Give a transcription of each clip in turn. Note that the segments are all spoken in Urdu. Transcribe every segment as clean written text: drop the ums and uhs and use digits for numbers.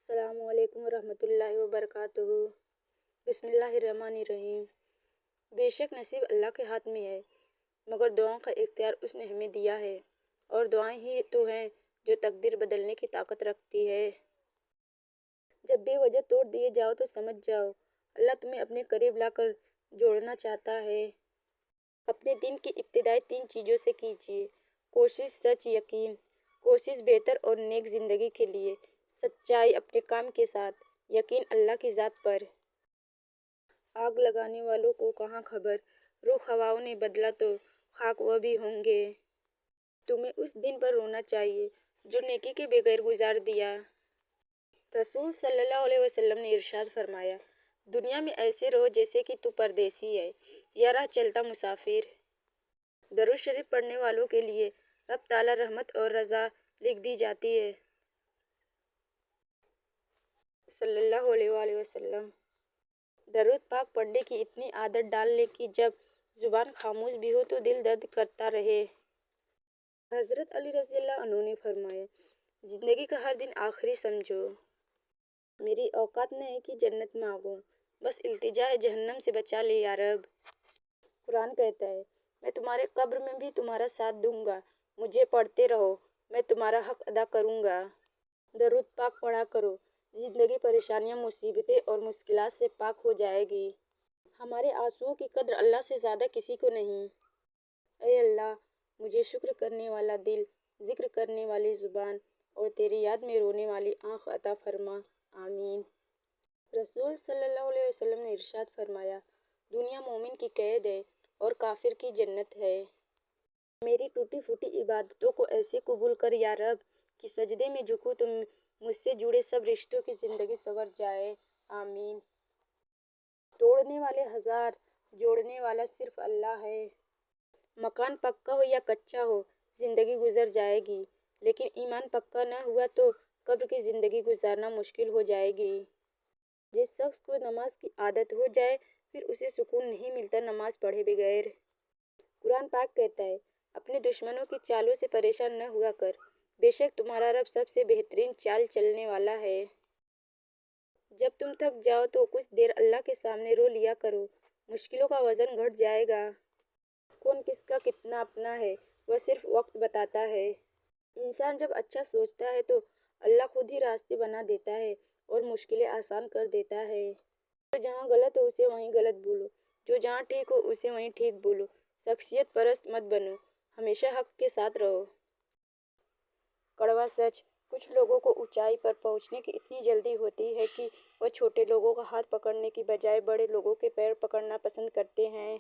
السلام علیکم ورحمۃ اللہ وبرکاتہ۔ بسم اللہ الرحمن الرحیم۔ بے شک نصیب اللہ کے ہاتھ میں ہے، مگر دعاؤں کا اختیار اس نے ہمیں دیا ہے، اور دعائیں ہی تو ہیں جو تقدیر بدلنے کی طاقت رکھتی ہے۔ جب بے وجہ توڑ دیے جاؤ تو سمجھ جاؤ اللہ تمہیں اپنے قریب لا کر جوڑنا چاہتا ہے۔ اپنے دن کی ابتدائی 3 چیزوں سے کیجیے: کوشش، سچ، یقین۔ کوشش بہتر اور نیک زندگی کے لیے، سچائی اپنے کام کے ساتھ، یقین اللہ کی ذات پر۔ آگ لگانے والوں کو کہاں خبر، رخ ہواؤں نے بدلا تو خاک وہ بھی ہوں گے۔ تمہیں اس دن پر رونا چاہیے جو نیکی کے بغیر گزار دیا۔ رسول صلی اللہ علیہ وسلم نے ارشاد فرمایا، دنیا میں ایسے رہو جیسے کہ تو پردیسی ہے یا راہ چلتا مسافر۔ درود شریف پڑھنے والوں کے لیے رب تعالی رحمت اور رضا لکھ دی جاتی ہے۔ صلی اللہ علیہ وآلہ وسلم۔ درود پاک پڑھنے کی اتنی عادت ڈال لیں کہ جب زبان خاموش بھی ہو تو دل درد کرتا رہے۔ حضرت علی رضی اللہ عنہ نے فرمایا، زندگی کا ہر دن آخری سمجھو۔ میری اوقات نہیں کہ جنت مانگوں، بس التجا ہے جہنم سے بچا لے یا رب۔ قرآن کہتا ہے، میں تمہارے قبر میں بھی تمہارا ساتھ دوں گا، مجھے پڑھتے رہو، میں تمہارا حق ادا کروں گا۔ درود پاک پڑھا کرو، زندگی پریشانیاں، مصیبتیں اور مشکلات سے پاک ہو جائے گی۔ ہمارے آنسوؤں کی قدر اللہ سے زیادہ کسی کو نہیں۔ اے اللہ، مجھے شکر کرنے والا دل، ذکر کرنے والی زبان اور تیری یاد میں رونے والی آنکھ عطا فرما، آمین۔ رسول صلی اللہ علیہ وسلم نے ارشاد فرمایا، دنیا مومن کی قید ہے اور کافر کی جنت ہے۔ میری ٹوٹی پھوٹی عبادتوں کو ایسے قبول کر یا رب کہ سجدے میں جھکوں تو مجھ سے جڑے سب رشتوں کی زندگی سنور جائے، آمین۔ توڑنے والے ہزار، جوڑنے والا صرف اللہ ہے۔ مکان پکا ہو یا کچا ہو، زندگی گزر جائے گی، لیکن ایمان پکا نہ ہوا تو قبر کی زندگی گزارنا مشکل ہو جائے گی۔ جس شخص کو نماز کی عادت ہو جائے پھر اسے سکون نہیں ملتا نماز پڑھے بغیر۔ قرآن پاک کہتا ہے، اپنے دشمنوں کی چالوں سے پریشان نہ ہوا کر، بے شک تمہارا رب سب سے بہترین چال چلنے والا ہے۔ جب تم تھک جاؤ تو کچھ دیر اللہ کے سامنے رو لیا کرو، مشکلوں کا وزن گھٹ جائے گا۔ کون کس کا کتنا اپنا ہے وہ صرف وقت بتاتا ہے۔ انسان جب اچھا سوچتا ہے تو اللہ خود ہی راستے بنا دیتا ہے اور مشکلیں آسان کر دیتا ہے۔ جو جہاں غلط ہو اسے وہیں غلط بولو، جو جہاں ٹھیک ہو اسے وہیں ٹھیک بولو۔ شخصیت پرست مت بنو، ہمیشہ حق کے ساتھ رہو۔ کڑوا سچ، کچھ لوگوں کو اونچائی پر پہنچنے کی اتنی جلدی ہوتی ہے کہ وہ چھوٹے لوگوں کا ہاتھ پکڑنے کی بجائے بڑے لوگوں کے پیر پکڑنا پسند کرتے ہیں۔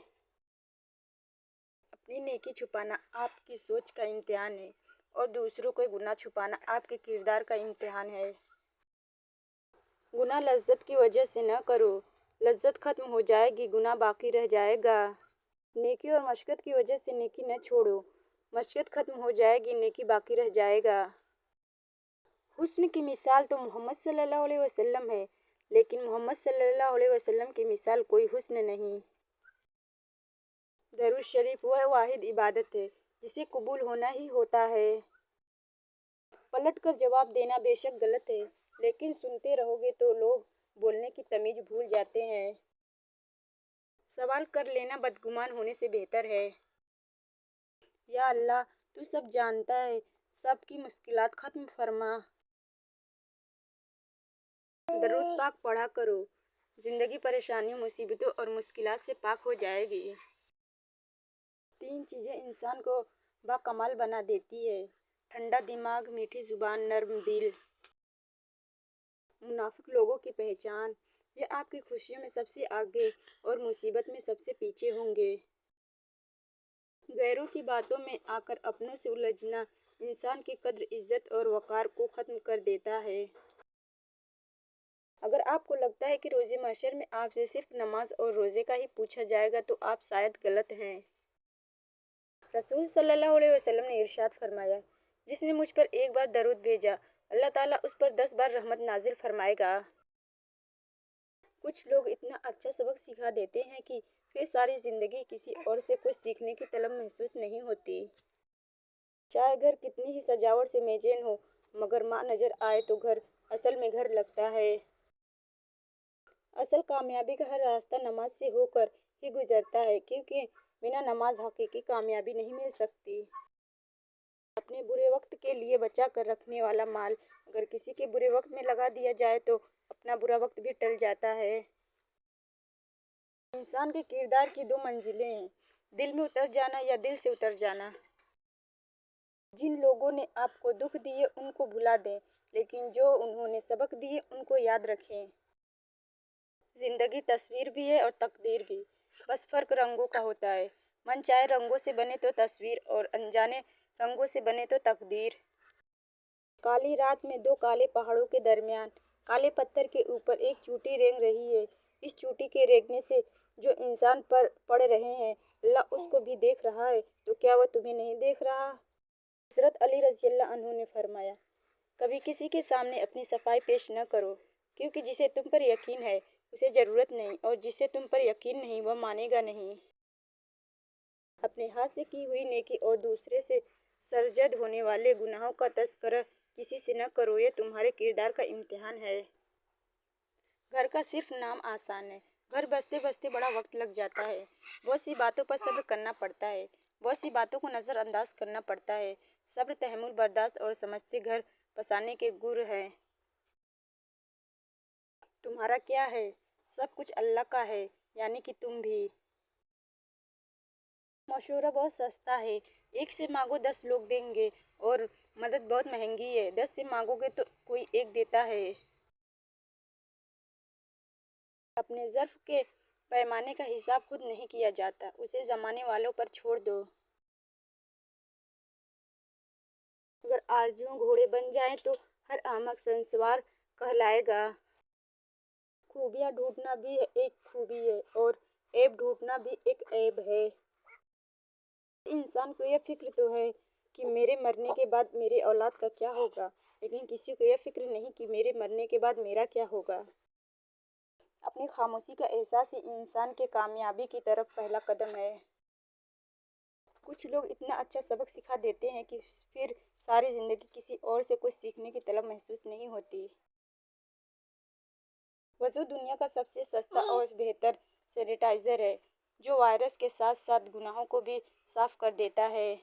اپنی نیکی چھپانا آپ کی سوچ کا امتحان ہے اور دوسروں کے گناہ چھپانا آپ کے کردار کا امتحان ہے۔ گناہ لذت کی وجہ سے نہ کرو، لذت ختم ہو جائے گی، گناہ باقی رہ جائے گا۔ نیکی اور مشقت کی وجہ سے نیکی نہ چھوڑو، مشقت ختم ہو جائے گی، نیکی باقی رہ جائے گا۔ حسن کی مثال تو محمد صلی اللہ علیہ وسلم ہے، لیکن محمد صلی اللہ علیہ وسلم کی مثال کوئی حسن نہیں۔ درود شریف وہ واحد عبادت ہے جسے قبول ہونا ہی ہوتا ہے۔ پلٹ کر جواب دینا بے شک غلط ہے، لیکن سنتے رہو گے تو لوگ بولنے کی تمیز بھول جاتے ہیں۔ سوال کر لینا بدگمان ہونے سے بہتر ہے۔ یا اللہ، تو سب جانتا ہے، سب کی مشکلات ختم فرما۔ درود پاک پڑھا کرو، زندگی پریشانیوں، مصیبتوں اور مشکلات سے پاک ہو جائے گی۔ 3 چیزیں انسان کو باکمال بنا دیتی ہیں: ٹھنڈا دماغ، میٹھی زبان، نرم دل۔ منافق لوگوں کی پہچان، یہ آپ کی خوشیوں میں سب سے آگے اور مصیبت میں سب سے پیچھے ہوں گے۔ غیروں کی باتوں میں آ کر اپنوں سے الجھنا انسان کی قدر، عزت اور وقار کو ختم کر دیتا ہے۔ اگر آپ کو لگتا ہے کہ روز محشر میں آپ سے صرف نماز اور روزے کا ہی پوچھا جائے گا تو آپ شاید غلط ہیں۔ رسول صلی اللہ علیہ وسلم نے ارشاد فرمایا، جس نے مجھ پر ایک بار درود بھیجا، اللہ تعالیٰ اس پر 10 بار رحمت نازل فرمائے گا۔ کچھ لوگ اتنا اچھا سبق سکھا دیتے ہیں کہ پھر ساری زندگی کسی اور سے کچھ سیکھنے کی طلب محسوس نہیں ہوتی۔ چاہے گھر کتنی ہی سجاوٹ سے میزین ہو، مگر ماں نظر آئے تو گھر اصل میں گھر لگتا ہے۔ اصل کامیابی کا ہر راستہ نماز سے ہو کر ہی گزرتا ہے، کیونکہ بنا نماز حقیقی کامیابی نہیں مل سکتی۔ اپنے برے وقت کے لیے بچا کر رکھنے والا مال اگر کسی کے برے وقت میں لگا دیا جائے تو اپنا برا وقت بھی ٹل جاتا ہے۔ انسان کے کردار کی دو منزلیں ہیں، دل میں اتر جانا یا دل سے اتر جانا۔ جن لوگوں نے آپ کو دکھ دیے ان کو بھلا دیں، لیکن جو انہوں نے سبق دیے ان کو یاد رکھیں۔ زندگی تصویر بھی ہے اور تقدیر بھی، بس فرق رنگوں کا ہوتا ہے۔ من چاہے رنگوں سے بنے تو تصویر اور انجانے رنگوں سے بنے تو تقدیر۔ کالی رات میں دو کالے پہاڑوں کے درمیان کالے پتھر کے اوپر ایک چوٹی رینگ رہی ہے۔ اس چوٹی کے رینگنے سے جو انسان پر پڑ رہے ہیں، اللہ اس کو بھی دیکھ رہا ہے، تو کیا وہ تمہیں نہیں دیکھ رہا؟ حضرت علی رضی اللہ عنہ نے فرمایا، کبھی کسی کے سامنے اپنی صفائی پیش نہ کرو، کیونکہ جسے تم پر یقین ہے اسے ضرورت نہیں، اور جسے تم پر یقین نہیں وہ مانے گا نہیں۔ اپنے ہاتھ سے کی ہوئی نیکی اور دوسرے سے سرزد ہونے والے گناہوں کا تذکرہ کسی سے نہ کرو، یہ تمہارے کردار کا امتحان ہے۔ گھر کا صرف نام آسان ہے، گھر بستے بستے بڑا وقت لگ جاتا ہے۔ بہت سی باتوں پر صبر کرنا پڑتا ہے، بہت سی باتوں کو نظر انداز کرنا پڑتا ہے۔ صبر، تحمل، برداشت اور سمجھتے گھر بسانے کے گر ہیں۔ تمہارا کیا ہے؟ سب کچھ اللہ کا ہے، یعنی کہ تم بھی۔ مشورہ بہت سستا ہے، ایک سے مانگو 10 لوگ دیں گے، اور مدد بہت مہنگی ہے، 10 سے مانگو گے تو کوئی ایک دیتا ہے۔ اپنے ظرف کے پیمانے کا حساب خود نہیں کیا جاتا، اسے زمانے والوں پر چھوڑ دو۔ اگر آرزوئیں گھوڑے بن جائیں تو ہر احمق شنسوار کہلائے گا۔ خوبیاں ڈھونڈنا بھی ایک خوبی ہے اور عیب ڈھونڈنا بھی ایک عیب ہے۔ انسان کو یہ فکر تو ہے کہ میرے مرنے کے بعد میرے اولاد کا کیا ہوگا، لیکن کسی کو یہ فکر نہیں کہ میرے مرنے کے بعد میرا کیا ہوگا۔ اپنی خاموشی کا احساس ہی انسان کے کامیابی کی طرف پہلا قدم ہے۔ کچھ لوگ اتنا اچھا سبق سکھا دیتے ہیں کہ پھر ساری زندگی کسی اور سے کچھ سیکھنے کی طلب محسوس نہیں ہوتی۔ وضو دنیا کا سب سے سستا اور بہتر سینیٹائزر ہے، جو وائرس کے ساتھ ساتھ گناہوں کو بھی صاف کر دیتا ہے۔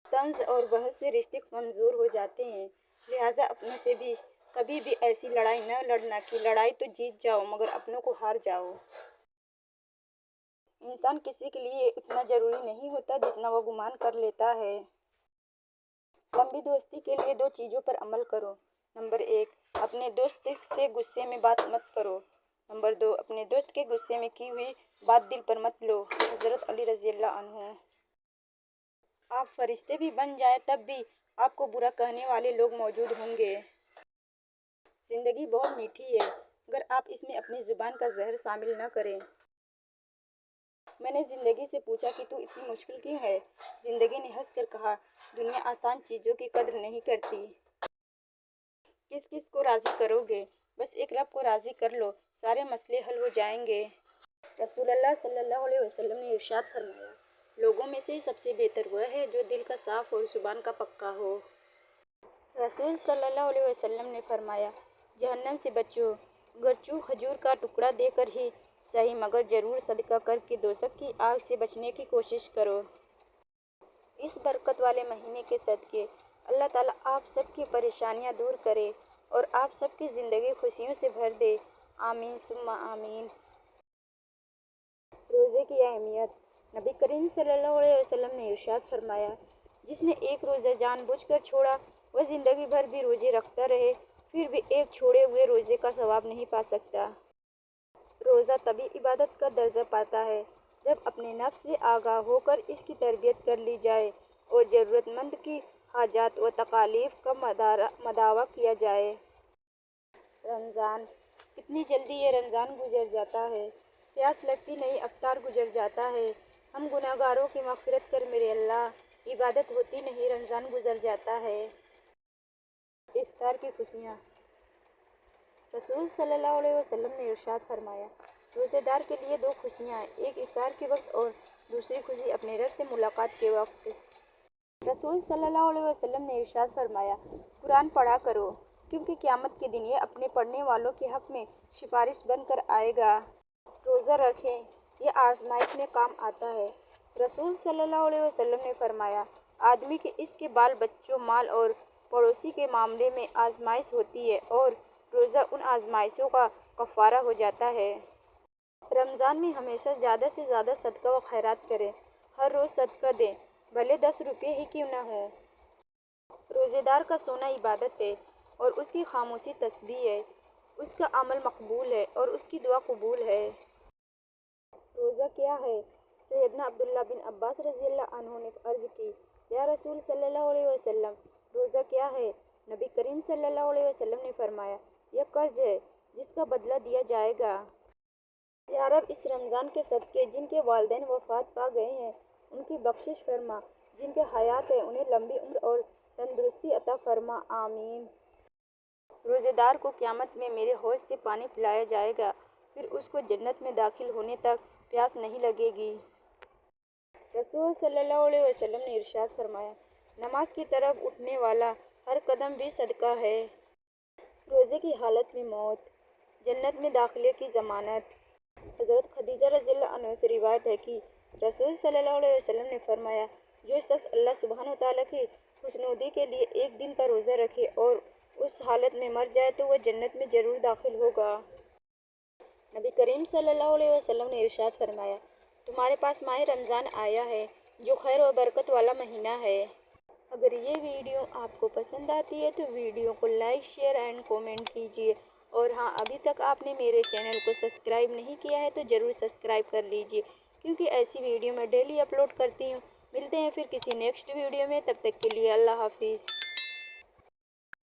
طنز اور بحث سے رشتے کمزور ہو جاتے ہیں، لہٰذا اپنوں سے بھی کبھی بھی ایسی لڑائی نہ لڑنا کہ لڑائی تو جیت جاؤ مگر اپنوں کو ہار جاؤ۔ انسان کسی کے لیے اتنا ضروری نہیں ہوتا جتنا وہ گمان کر لیتا ہے۔ لمبی دوستی کے لیے دو چیزوں پر عمل کرو۔ نمبر 1، اپنے دوست سے غصے میں بات مت کرو۔ نمبر 2، اپنے دوست کے غصے میں کی ہوئی بات دل پر مت لو۔ حضرت علی رضی اللہ عنہ۔ آپ فرشتے بھی بن جائیں تب بھی آپ کو برا کہنے والے لوگ موجود ہوں گے۔ زندگی بہت میٹھی ہے، اگر آپ اس میں اپنی زبان کا زہر شامل نہ کریں۔ میں نے زندگی سے پوچھا کہ تو اتنی مشکل کیوں ہے؟ زندگی نے ہنس کر کہا، دنیا آسان چیزوں کی قدر نہیں کرتی۔ کس کس کو راضی کرو گے؟ بس ایک رب کو راضی کر لو، سارے مسئلے حل ہو جائیں گے۔ رسول اللہ صلی اللہ علیہ وسلم نے ارشاد فرمایا، لوگوں میں سے سب سے بہتر وہ ہے جو دل کا صاف اور زبان کا پکا ہو۔ رسول صلی اللہ علیہ وسلم نے فرمایا، جہنم سے بچو، گرچہ کھجور کا ٹکڑا دے کر ہی صحیح، مگر ضرور صدقہ کر کے دوزخ کی آگ سے بچنے کی کوشش کرو۔ اس برکت والے مہینے کے صدقے اللہ تعالیٰ آپ سب کی پریشانیاں دور کرے اور آپ سب کی زندگی خوشیوں سے بھر دے، آمین ثم آمین۔ روزے کی اہمیت۔ نبی کریم صلی اللہ علیہ وسلم نے ارشاد فرمایا، جس نے ایک روزہ جان بوجھ کر چھوڑا وہ زندگی بھر بھی روزے رکھتا رہے پھر بھی ایک چھوڑے ہوئے روزے کا ثواب نہیں پا سکتا۔ روزہ تبھی عبادت کا درجہ پاتا ہے جب اپنے نفس سے آگاہ ہو کر اس کی تربیت کر لی جائے اور ضرورت مند کی حاجات و تکالیف کا مداوع کیا جائے۔ رمضان، کتنی جلدی یہ رمضان گزر جاتا ہے، پیاس لگتی نہیں افطار گزر جاتا ہے۔ ہم گنہگاروں کی مغفرت کر میرے اللہ، عبادت ہوتی نہیں رمضان گزر جاتا ہے۔ افطار کی خوشیاں۔ رسول صلی اللہ علیہ وسلم نے ارشاد فرمایا، روزے دار کے لیے دو خوشیاں ہیں، ایک افطار کے وقت اور دوسری خوشی اپنے رب سے ملاقات کے وقت۔ رسول صلی اللہ علیہ وسلم نے ارشاد فرمایا، قرآن پڑھا کرو، کیونکہ قیامت کے دن یہ اپنے پڑھنے والوں کے حق میں سفارش بن کر آئے گا۔ روزہ رکھیں، یہ آزمائش میں کام آتا ہے۔ رسول صلی اللہ علیہ وسلم نے فرمایا، آدمی کے اس کے بال بچوں، مال اور پڑوسی کے معاملے میں آزمائش ہوتی ہے اور روزہ ان آزمائشوں کا کفارہ ہو جاتا ہے۔ رمضان میں ہمیشہ زیادہ سے زیادہ صدقہ و خیرات کریں۔ ہر روز صدقہ دیں، بھلے 10 روپے ہی کیوں نہ ہوں۔ روزے دار کا سونا عبادت ہے اور اس کی خاموشی تسبیح ہے۔ اس کا عمل مقبول ہے اور اس کی دعا قبول ہے۔ روزہ کیا ہے؟ سیدنا عبداللہ بن عباس رضی اللہ عنہ نے عرض کی، یا رسول صلی اللہ علیہ وسلم، روزہ کیا ہے؟ نبی کریم صلی اللہ علیہ وسلم نے فرمایا، یہ قرض ہے جس کا بدلہ دیا جائے گا۔ یا رب، اس رمضان کے صدقے جن کے والدین وفات پا گئے ہیں ان کی بخشش فرما، جن کے حیات ہے انہیں لمبی عمر اور تندرستی عطا فرما، آمین۔ روزے دار کو قیامت میں میرے حوض سے پانی پلایا جائے گا، پھر اس کو جنت میں داخل ہونے تک پیاس نہیں لگے گی۔ رسول صلی اللہ علیہ وسلم نے ارشاد فرمایا، نماز کی طرف اٹھنے والا ہر قدم بھی صدقہ ہے۔ روزے کی حالت میں موت، جنت میں داخلے کی ضمانت۔ حضرت خدیجہ رضی اللہ عنہا سے روایت ہے کہ رسول صلی اللہ علیہ وسلم نے فرمایا، جو شخص اللہ سبحانہ وتعالیٰ کی خوشنودی کے لیے ایک دن کا روزہ رکھے اور اس حالت میں مر جائے تو وہ جنت میں ضرور داخل ہوگا۔ نبی کریم صلی اللہ علیہ وسلم نے ارشاد فرمایا، تمہارے پاس ماہ رمضان آیا ہے جو خیر و برکت والا مہینہ ہے۔ اگر یہ ویڈیو آپ کو پسند آتی ہے تو ویڈیو کو لائک، شیئر اینڈ کومنٹ کیجیے، اور ہاں، ابھی تک آپ نے میرے چینل کو سبسکرائب نہیں کیا ہے تو ضرور سبسکرائب کر لیجیے، کیونکہ ایسی ویڈیو میں ڈیلی اپلوڈ کرتی ہوں۔ ملتے ہیں پھر کسی نیکسٹ ویڈیو میں، تب تک کے لیے اللہ حافظ۔